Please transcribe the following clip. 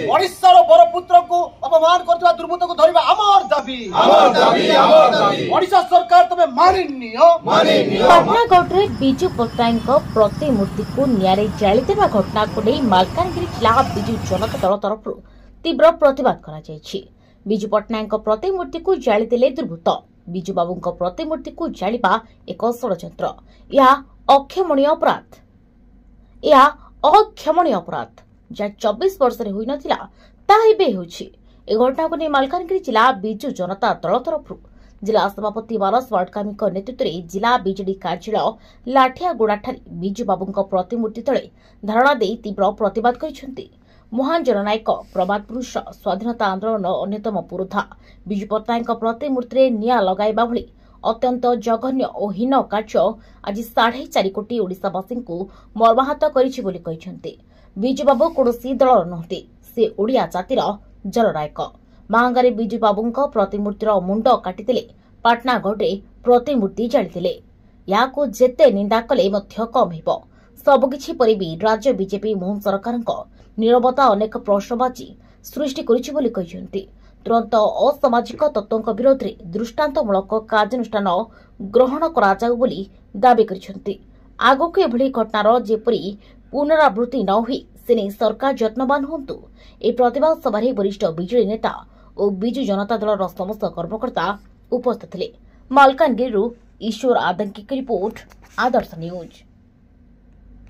ओडिशार बरपुत्र को अपमान करथुवा दुर्बृत्त को धरिबा आमर दाबी ओडिशा सरकार तमे मानिनियो पाटनागढ़ बिजू पट्टनायक प्रतिमूर्ति को नियारे जाली देवा घटना को नहीं मालकानगिरी जिला बिजू जनता दल तरफ तीव्र प्रतिवाद करा जायछि। बिजू पट्टनायक प्रतिमूर्ति को जाली देले दुर्बृत्त। बिजू बाबू प्रतिमूर्ति को जालिबा एक षड़यंत्र। यह अक्षमणीय अपराध। यह अक्षमणीय अपराध जहाँ 24 वर्ष होई नथिला ताहा एबे होछि। ए घटना को नहीं मालकानगिरी जिला बिजू जनता दल तरफ जिला सभापति मानस वाडकामी नेतृत्व में जिला बीजेडी कार्यालय लाठियागुड़ाठारे बिजू बाबू प्रतिमूर्ति तले धारणा दे तीव्र प्रतिवाद करिसेंति। महान जननायक प्रबाद पुरुष स्वाधीनता आंदोलन अन्यतम पुरोधा बिजू पट्टनायक प्रतिमूर्ति निया लगाइबा भली अत्यंत जघन्य और हीन कार्य आज 4.5 कोटी ओडिशावासी मर्माहत करिछि बोली कहिसेंति। बिजू बाबू कौनसी दल नहति, से ओडिया जातिर जननायक। महांगारे बिजू बाबू प्रतिमूर्तिर मुंड काटिदेले पाटनागढ़ प्रतिमूर्ति जालिदेले। याको जेते निंदा कले मध्य कम हेबो। सबकिछि परि भी राज्य बीजेपी मोहन सरकार नीरवता अनेक प्रश्नबाची सृष्टि करिछि बोली कहिसेंति। तुरंत असामाजिक तत्वों विरोध में दृष्टांतमूलक कार्यानुष्ठान ग्रहण करा जाउ बोली दाबी करिसेंति। आगक एभली घटनार जेपरी पुनरावृत्ति न हुई से नहीं सरकार यत्नवान हुंतु। ए प्रतिवाद सभारे वरिष्ठ बीजेडी नेता और बिजू जनता दल समस्त कर्मकर्ता उपस्थित थे। मालकानगिरी ईश्वर आदंकी की रिपोर्ट, आदर्श न्यूज।